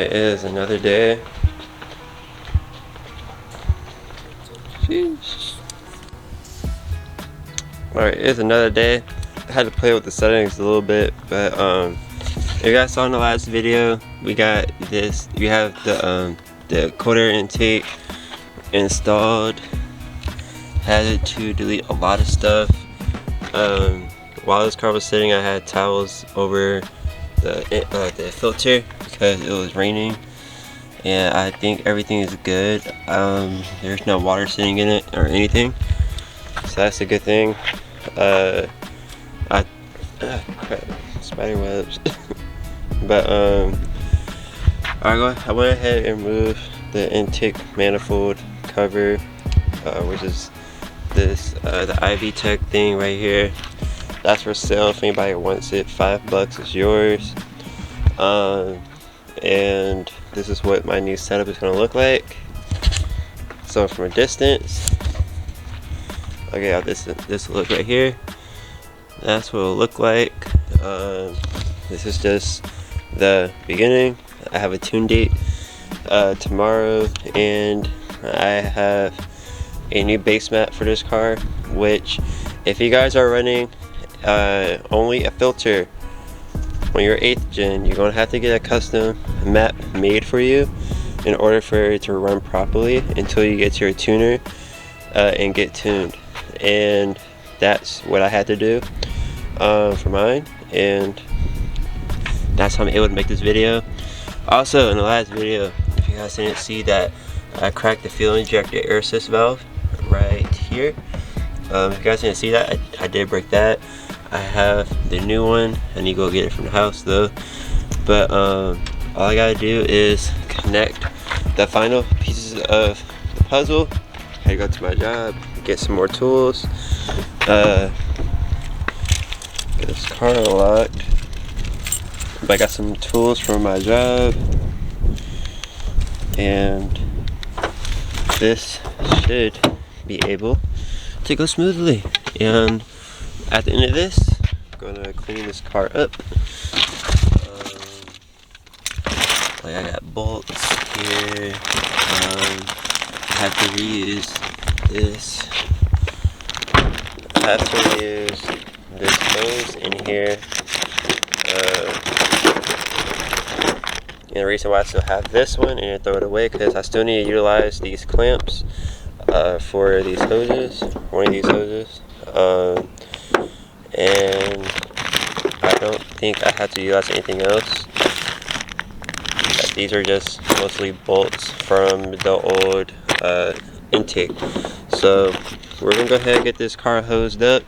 It is another day. Sheesh. Alright, it's another day. I had to play with the settings a little bit, but if you guys saw in the last video, we got this. We have the cold air intake installed. Had to delete a lot of stuff. While this car was sitting, I had towels over the filter because it was raining, and I think everything is good. There's no water sitting in it or anything, so that's a good thing. Crap, spider webs. But I went ahead and removed the intake manifold cover, which is this the IV Tech thing right here. That's for sale if anybody wants it. $5 is yours. And this is what my new setup is going to look like. So from a distance, okay, this look right here. That's what it'll look like. This is just the beginning. I have a tune date tomorrow, and I have a new base mat for this car, which if you guys are running only a filter on your 8th gen, you're going to have to get a custom mat made for you in order for it to run properly until you get to your tuner and get tuned. And that's what I had to do for mine, and that's how I'm able to make this video. Also, in the last video, if you guys didn't see that, I cracked the fuel injector air assist valve right here. If you guys didn't see that, I did break that. I have the new one. I need to go get it from the house though. But all I gotta do is connect the final pieces of the puzzle. I gotta go to my job, get some more tools, get this car unlocked. But I got some tools from my job, and this should be able to go smoothly. And at the end of this, I'm gonna clean this car up. Like I got bolts here. I have to reuse this. I have to reuse this hose in here. And the reason why I still have this one and throw it away, because I still need to utilize these clamps for these hoses, one of these hoses. And I don't think I have to utilize anything else. These are just mostly bolts from the old intake. So we're gonna go ahead and get this car hosed up,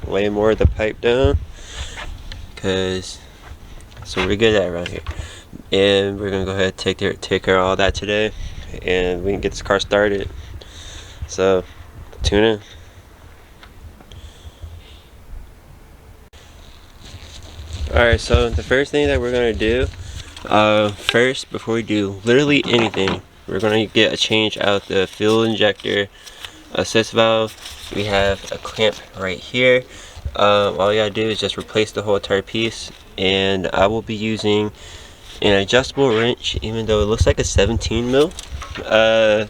lay more of the pipe down, because so we're good at it around here. And we're gonna go ahead and take care of all that today, and we can get this car started. So tune in. Alright, so the first thing that we're gonna do, first, before we do literally anything, we're gonna get a change out the fuel injector assist valve. We have a clamp right here. All you gotta do is just replace the whole entire piece, and I will be using an adjustable wrench, even though it looks like a 17 mil. I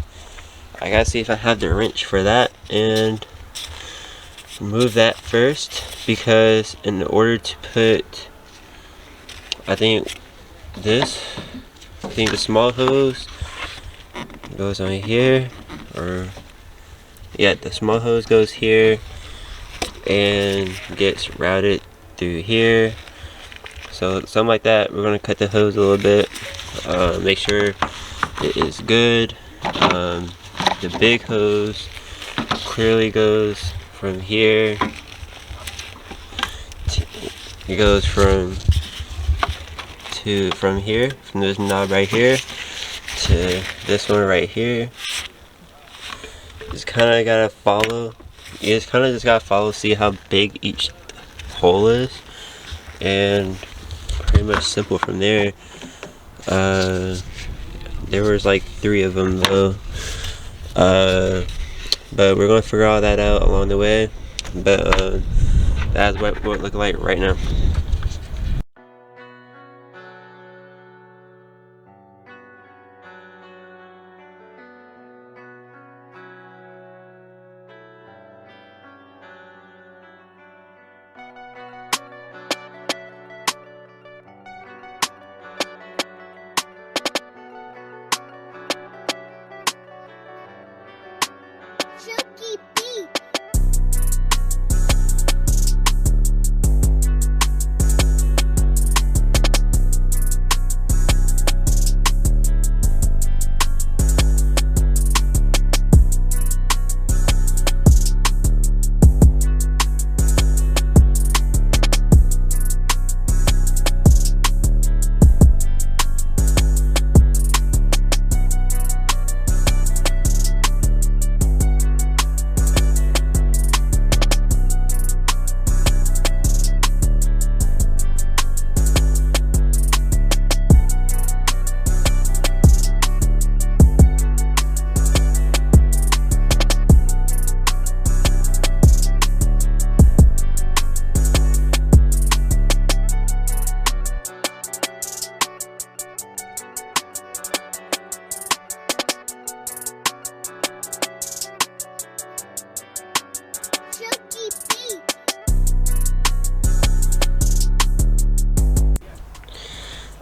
gotta see if I have the wrench for that and remove that first, because in order to put, I think the small hose goes on here, or yeah, the small hose goes here and gets routed through here. So something like that. We're gonna cut the hose a little bit, make sure it is good. The big hose clearly goes from here. It goes from here, from this knob right here to this one right here. Just kind of gotta follow. You just kind of just gotta follow, see how big each hole is, and pretty much simple from there. There was like 3 of them though, but we're gonna figure all that out along the way. But that's what it looks like right now.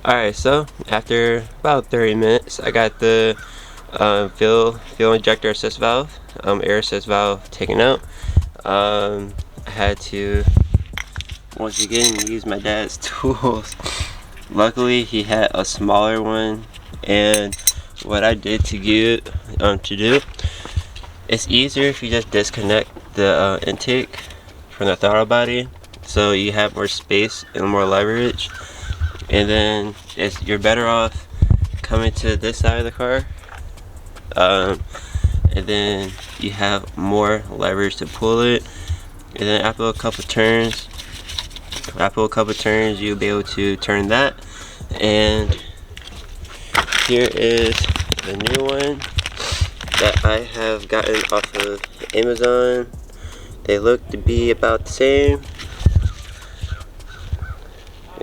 Alright, so after about 30 minutes, I got the fuel injector assist valve, air assist valve taken out. I had to once again use my dad's tools. Luckily, he had a smaller one, and what I did to get to do, it's easier if you just disconnect the intake from the throttle body, so you have more space and more leverage. And then you're better off coming to this side of the car, and then you have more leverage to pull it. And then after a couple turns, you'll be able to turn that. And here is the new one that I have gotten off of Amazon. They look to be about the same.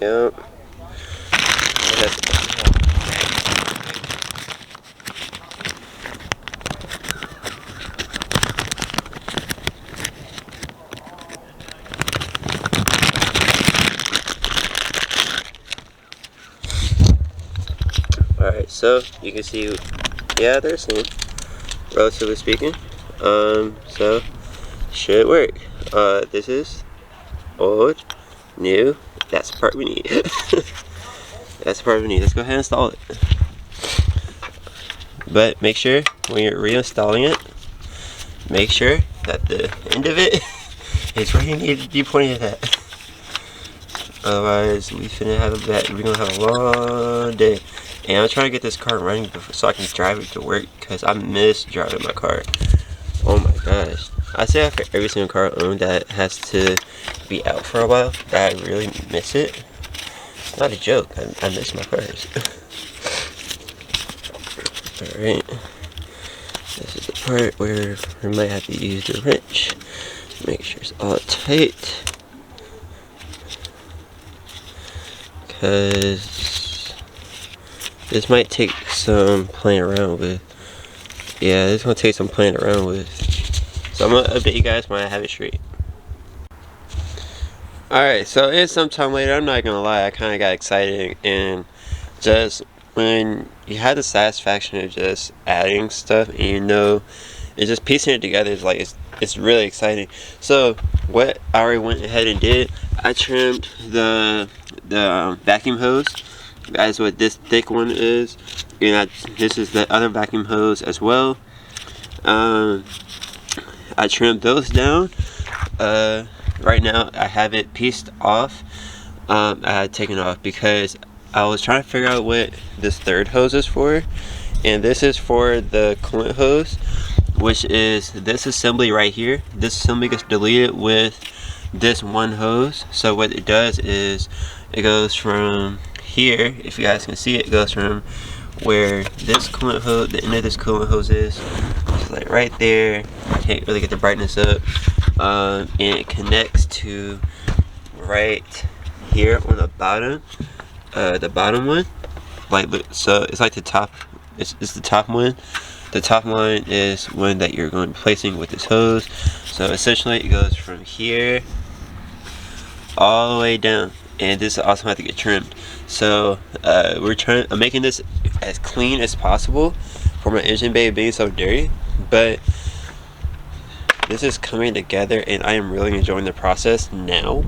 Yep. Alright, so you can see, yeah, they're the same, relatively speaking. So should work. This is old, new. That's the part we need. That's the part we need. Let's go ahead and install it. But make sure when you're reinstalling it, make sure that the end of it is where you need to be pointed at. Otherwise, we're gonna have a long day. And I'm trying to get this car running so I can drive it to work, because I miss driving my car. Oh my gosh. I say after every single car I own that has to be out for a while, that I really miss it. It's not a joke. I miss my cars. Alright. This is the part where we might have to use the wrench. Make sure it's all tight. Because this might take some playing around with. Yeah, this is going to take some playing around with. So I'm going to update you guys when I have it straight. Alright, so it's some time later. I'm not going to lie, I kind of got excited. And just when you have the satisfaction of just adding stuff, and you know, it's just piecing it together, is like, it's really exciting. So what I already went ahead and did, I trimmed the vacuum hose. That's what this thick one is, and this is the other vacuum hose as well. I trimmed those down. Right now I have it pieced off. I had taken off because I was trying to figure out what this third hose is for, and this is for the coolant hose, which is this assembly right here. This assembly gets deleted with this one hose. So what it does is it goes from here, if you guys can see it, goes from where this coolant hose, the end of this coolant hose is, it's like right there. I can't really get the brightness up, and it connects to right here on the bottom one, like, so it's like the top, it's the top one. The top one is one that you're going to be placing with this hose. So essentially it goes from here all the way down, and this also has to get trimmed. So I'm making this as clean as possible for my engine bay being so dirty, but this is coming together, and I am really enjoying the process now.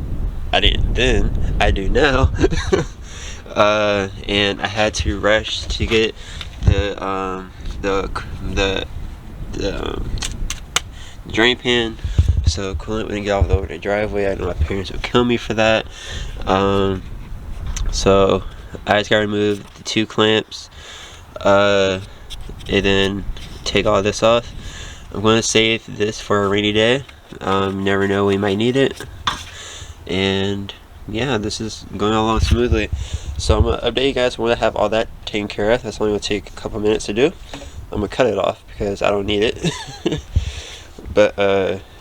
I didn't then, I do now. And I had to rush to get the drain pan so coolant wouldn't get all over the driveway. I know my parents would kill me for that. So I just gotta remove the 2 clamps, and then take all this off. I'm gonna save this for a rainy day. Never know, we might need it. And yeah, this is going along smoothly. So I'm gonna update you guys when I have all that taken care of. That's only gonna take a couple minutes to do. I'm gonna cut it off because I don't need it. But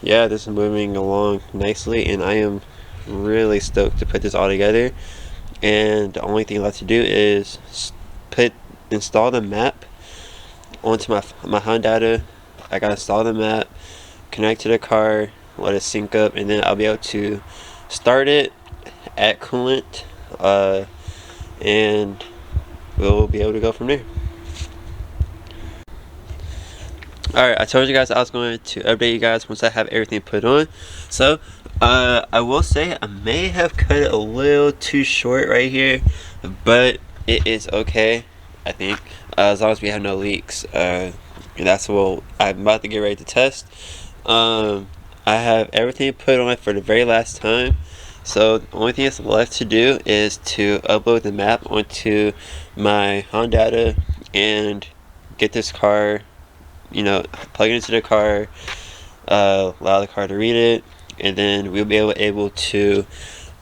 yeah, this is moving along nicely, and I am really stoked to put this all together. And the only thing left to do is install the map onto my Honda. I gotta install the map, connect to the car, let it sync up, and then I'll be able to start it, add coolant, and we'll be able to go from there. Alright, I told you guys I was going to update you guys once I have everything put on. So I will say I may have cut it a little too short right here, but it is okay, I think, as long as we have no leaks. And that's what I'm about to get ready to test. I have everything put on for the very last time, so the only thing that's left to do is to upload the map onto my Honda and get this car, you know, plug it into the car, allow the car to read it, and then we'll be able to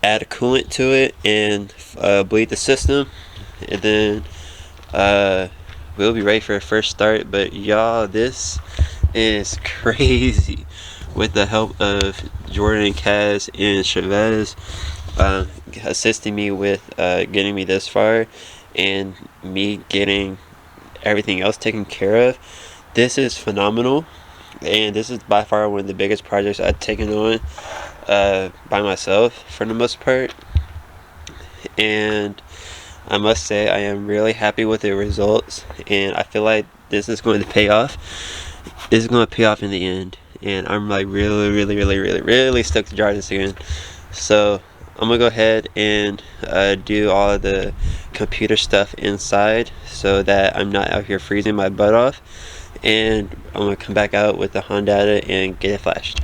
add a coolant to it and bleed the system, and then we'll be ready for a first start. But y'all, this is crazy. With the help of Jordan and Kaz and Chavez assisting me with getting me this far, and me getting everything else taken care of, this is phenomenal. And this is by far one of the biggest projects I've taken on by myself for the most part. And I must say I am really happy with the results, and I feel like this is going to pay off. This is going to pay off in the end, and I'm like really stoked to try this again. So I'm gonna go ahead and do all of the computer stuff inside so that I'm not out here freezing my butt off, and I'm gonna come back out with the Honda and get it flashed.